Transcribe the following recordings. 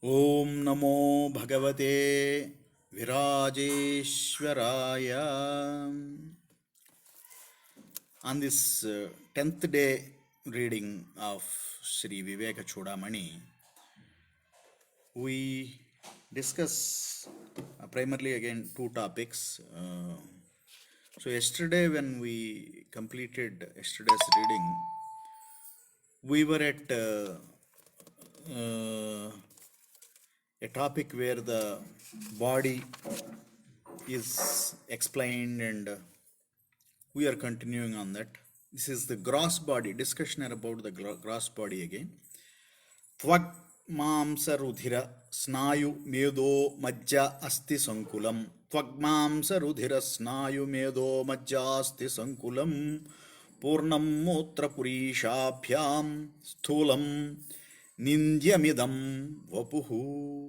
Om Namo Bhagavate Virajeshwaraya. On this 10th day reading of Sri Viveka Chudamani, we discuss primarily again two topics. So yesterday when we completed yesterday's reading, we were at a topic where the body is explained, and we are continuing on that. This is the gross body discussion about the gross body again. Tvag mamsa rudhira snayu medo majja asti sankulam. Tvag mamsa rudhira snayu medo majja asti sankulam. Purnam mutra purishabhyam sthulam nindyamidam vapuhu.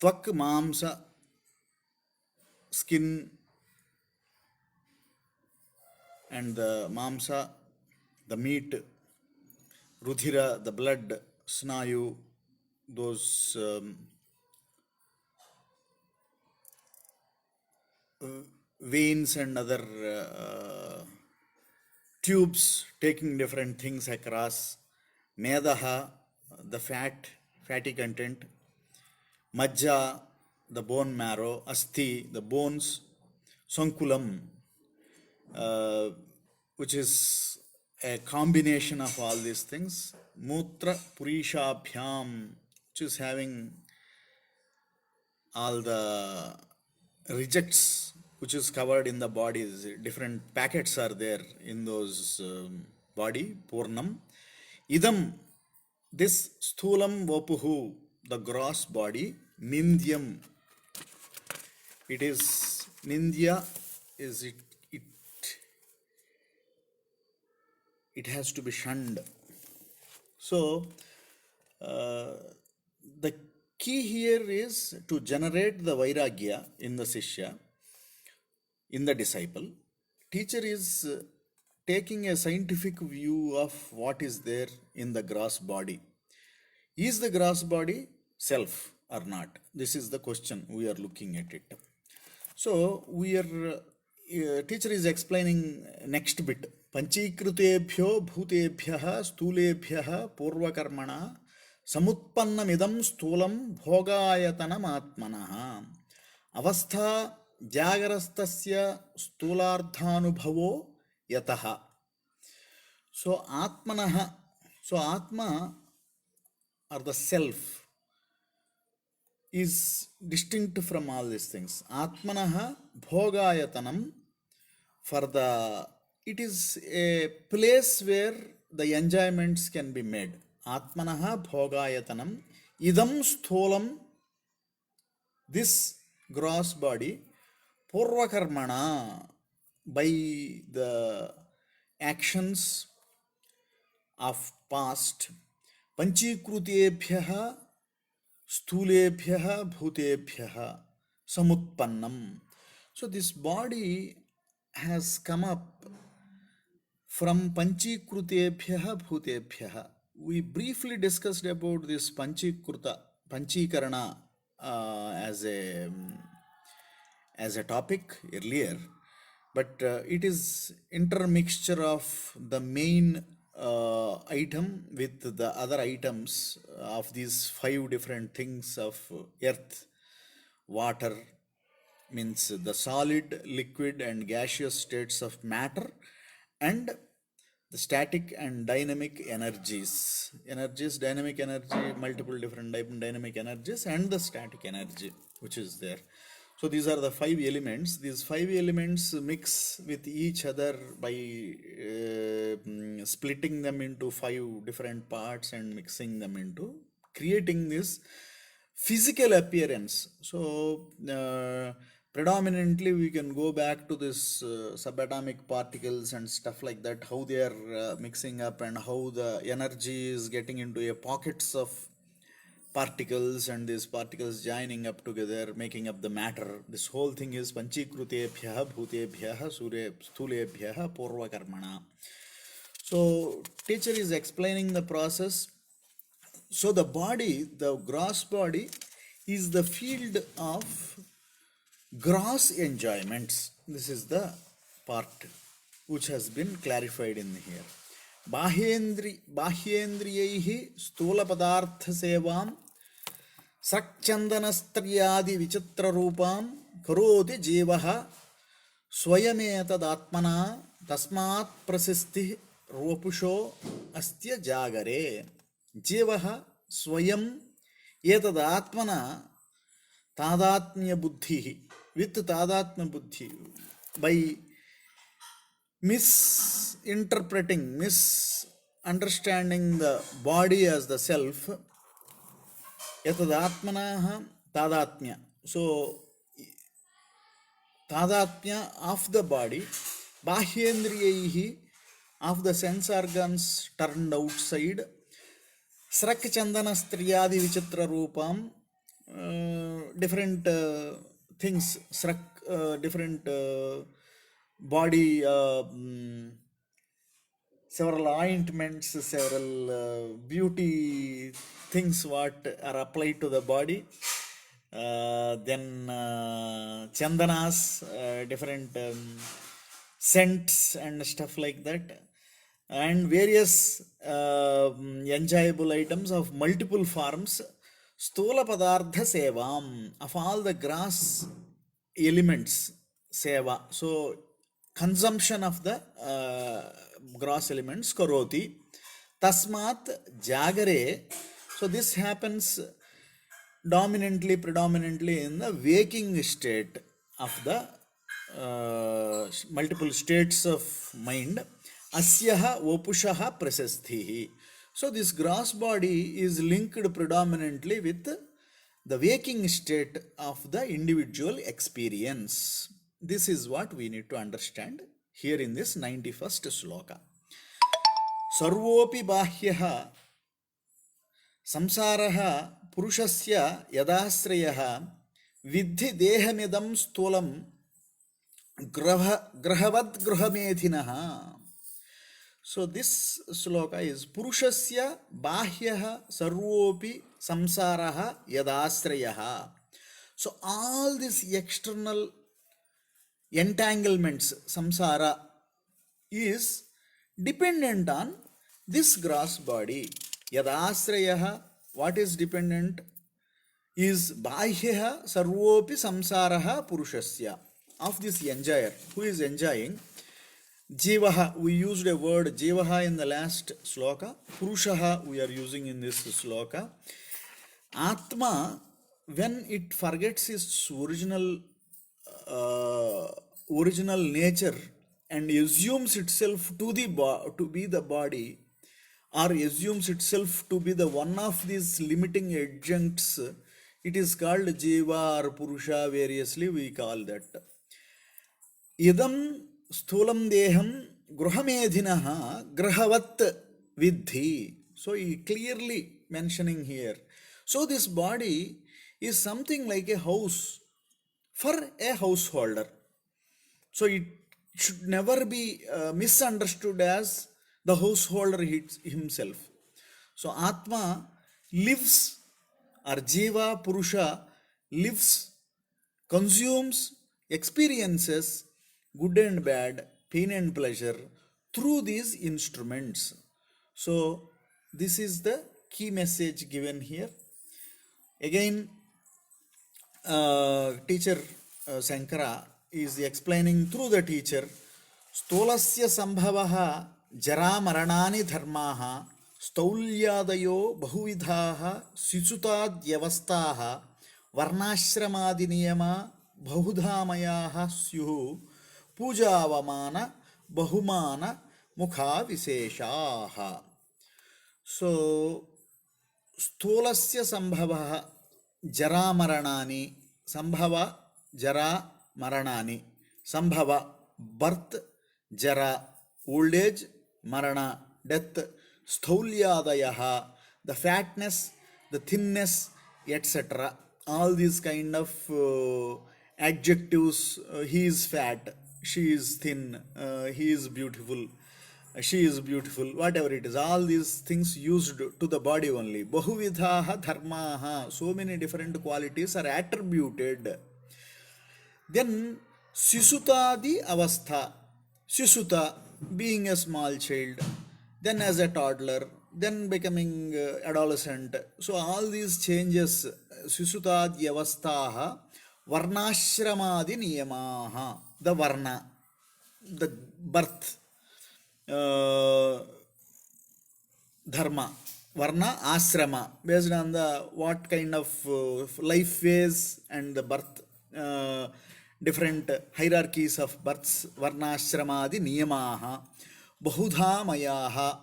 Tvak mamsa, skin, and the mamsa, the meat, rudhira, the blood, snayu, those veins and other tubes taking different things across, medaha, the fatty content, majja, the bone marrow, asti, the bones, sankulam, which is a combination of all these things, mutra purishabhyam, which is having all the rejects which is covered in the bodies. Different packets are there in those body, purnam. Idam, this sthulam vapuhu, the gross body, nindyam, it is, nindya is it has to be shunned. So the key here is to generate the vairagya in the Sishya, in the disciple. Teacher is taking a scientific view of what is there in the gross body. Is the gross body self or not? This is the question we are looking at it. So we are, teacher is explaining next bit. Panchikritebhyo bhutebhyaha stulebhyaha purvakarmana samutpannamidam stulam bhogayatanam atmanaha avastha jagarastasya stulardhanubhavo yataha. So atmanaha, so atma or the self is distinct from all these things. Atmanaha bhogayatanam, for the, it is a place where the enjoyments can be made. Atmanaha bhogayatanam idam stholam, this gross body, purvakarmana, by the actions of past, panchikritebhyaha stulebhyaha bhutebhyaha samutpannam. So this body has come up from panchikritebhyaha bhutebhyaha. We briefly discussed about this panchikarana as a topic earlier, but it is intermixture of the main item with the other items of these five different things of earth, water, means the solid, liquid and gaseous states of matter, and the static and dynamic energies, dynamic energy, multiple different dynamic energies, and the static energy which is there. So these are the five elements. These five elements mix with each other by splitting them into five different parts and mixing them into creating this physical appearance. So predominantly we can go back to this subatomic particles and stuff like that, how they are mixing up and how the energy is getting into a pockets of particles, and these particles joining up together making up the matter. This whole thing is panchikrutebhyaha bhutebhyaha stulebhyaha purvakarmana. So teacher is explaining the process. So the body, the gross body, is the field of gross enjoyments. This is the part which has been clarified in here. बाह्येन्द्रियैः स्थूलपदार्थसेवां सक्चन्दनस्त्र्यादिविचित्ररूपां करोति जीवः स्वयमेतदात्मना तस्मात् प्रसिद्धिः रोपुषो अस्त्य जागरे. जीवः स्वयं एतदात्मना तादात्म्य बुद्धि, with तादात्म्य बुद्धि, by misunderstanding the body as the self, yatadatmanaha tadatmya. So tadatmya of the body, bahyendriyaihi, of the sense organs turned outside, srak chandana striyadi vichitra roopam, different things, srak, different body, several ointments, several beauty things what are applied to the body. Then chandanas, different scents and stuff like that, and various enjoyable items of multiple forms. Stula padartha sevam, of all the grass elements, seva, so consumption of the gross elements, karoti tasmat jagare. So this happens predominantly in the waking state of the multiple states of mind. Asyaha vopushaha prasasthihi. So this gross body is linked predominantly with the waking state of the individual experience. This is what we need to understand here in this 91st sloka. Sarvopi bahyaha samsaraha purushasya yadasrayaha vidhi dehamidam sthulam grahavad gruhamedhinaha. So this sloka is purushasya bahyaha sarvopi samsaraha yadasrayaha. So all these external entanglements, samsara, is dependent on this gross body. Yadasrayaha, what is dependent, is bahyaha sarvopi samsaraha purushasya, of this enjoyer, who is enjoying. Jivaha, we used a word jivaha in the last sloka, purushaha we are using in this sloka. Atma, when it forgets its original nature and assumes itself to be the body, or assumes itself to be the one of these limiting adjuncts, it is called jiva or purusha. Variously we call that. Idam sthulam deham gruhamedhinaha grahavat vidhi. So he clearly mentioning here. So this body is something like a house for a householder. So it should never be misunderstood as the householder himself. So Atma lives, or Jiva, Purusha lives, consumes, experiences good and bad, pain and pleasure through these instruments. So this is the key message given here. Again, teacher Shankara is explaining through the teacher, stholasya sambhavaha jara maranani dharmaha staulyadayo bahuvidhaha sisutadyavastaha varnashramadi niyama bahudhamayaha syuhu pujavamana bahumana mukha viseshaha. So स्थूलस्य संभवः जरा मरणानि, संभव जरा मरणानि, संभव birth, jara old age, marana death, स्थौल्यादयः the fatness, the thinness, etc. All these kind of adjectives, he is fat, she is thin, he is beautiful, she is beautiful, whatever it is, all these things used to the body only. Bahuvidhaha dharmaha, so many different qualities are attributed. Then sisutadi avastha, sisuta being a small child, then as a toddler, then becoming adolescent. So all these changes, sisutadi avasthaha, varnashramadi niyamaha, the varna, the birth, uh, dharma, varna, ashrama, based on the what kind of life phase and the birth, different hierarchies of births, varnashramadi niyamaha, bahudha mayaha,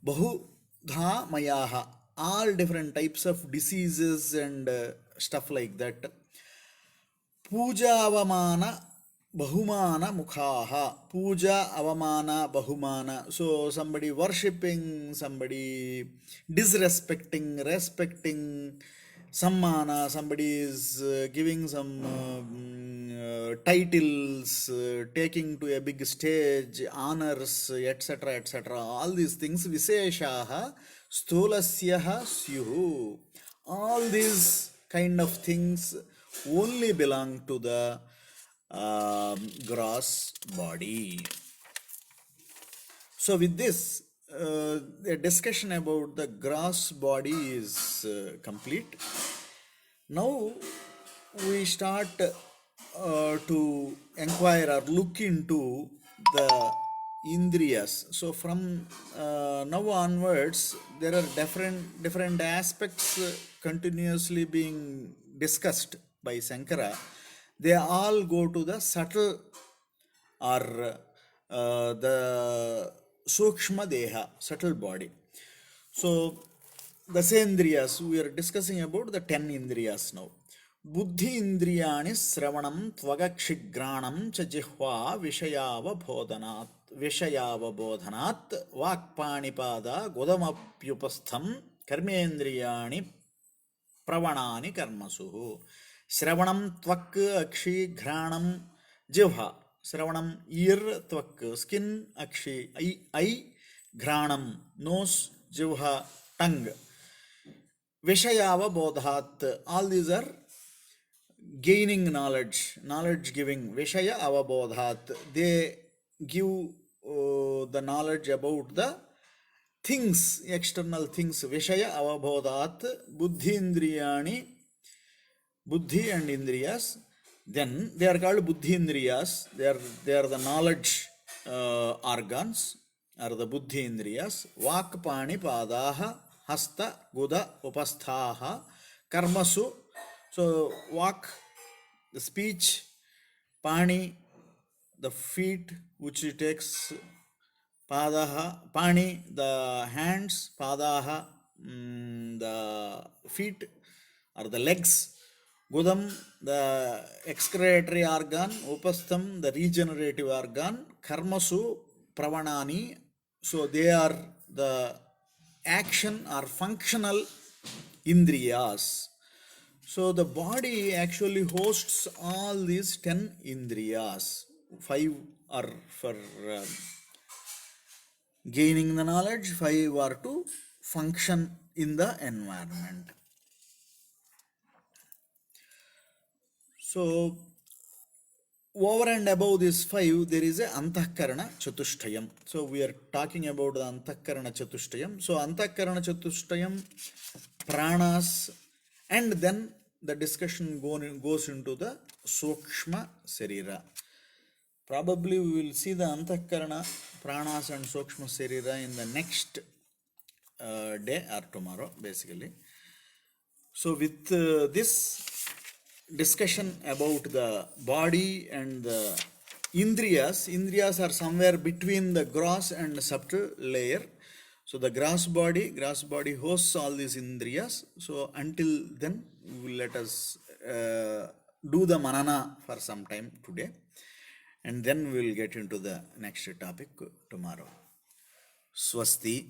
bahudha mayaha, all different types of diseases and stuff like that. Puja avamana bahumana mukhaha, puja avamana bahumana, so somebody worshipping, somebody disrespecting, respecting, sammana, somebody is giving some titles, taking to a big stage, honors, etc., etc., all these things, visheshaha sthulasyaha syuhu, all these kind of things only belong to the gross body. So with this, the discussion about the gross body is complete. Now we start to inquire or look into the indriyas. So from now onwards, there are different aspects continuously being discussed by Sankara. They all go to the subtle or the sukshma deha, subtle body. So the sendriyas, we are discussing about the 10 indriyas now. Buddhi indriyani sravanam tvagakshighranam cha jihva vishayavabodhanat vakpanipada godamapyupastham karmendriyani pravanani karmasuhu. Shravanam tvak akshi ghranam jivha, shravanam ear, tvak skin, akshi eye, ghranam nose, jivha tongue, vishayava bodhat, all these are gaining knowledge, knowledge giving, vishaya avabodhat, they give the knowledge about the things, external things, vishaya avabodhat, buddhi indriyani, buddhi and indriyas, then they are called buddhi indriyas, they are the knowledge organs, are the buddhi indriyas. Vak pani padaha hasta guda upasthaha karmasu, so vak, the speech, pani, the feet which it takes, padaha, pani, the hands, padaha, the feet or the legs, gudam, the excretory organ, upastham, the regenerative organ, karmasu pravanani, so they are the action or functional indriyas. So the body actually hosts all these 10 indriyas. 5 are for gaining the knowledge, 5 are to function in the environment. So over and above these 5, there is a antahkarana chatushtayam. So we are talking about the antahkarana chatushtayam. So antahkarana chatushtayam, pranas, and then the discussion goes into the sukshma sarira. Probably we will see the antahkarana, pranas and sukshma sarira in the next day or tomorrow, basically. So with this discussion about the body and the indriyas are somewhere between the gross and subtle layer. So the gross body hosts all these indriyas. So until then, let us do the manana for some time today, and then we will get into the next topic tomorrow. Swasti.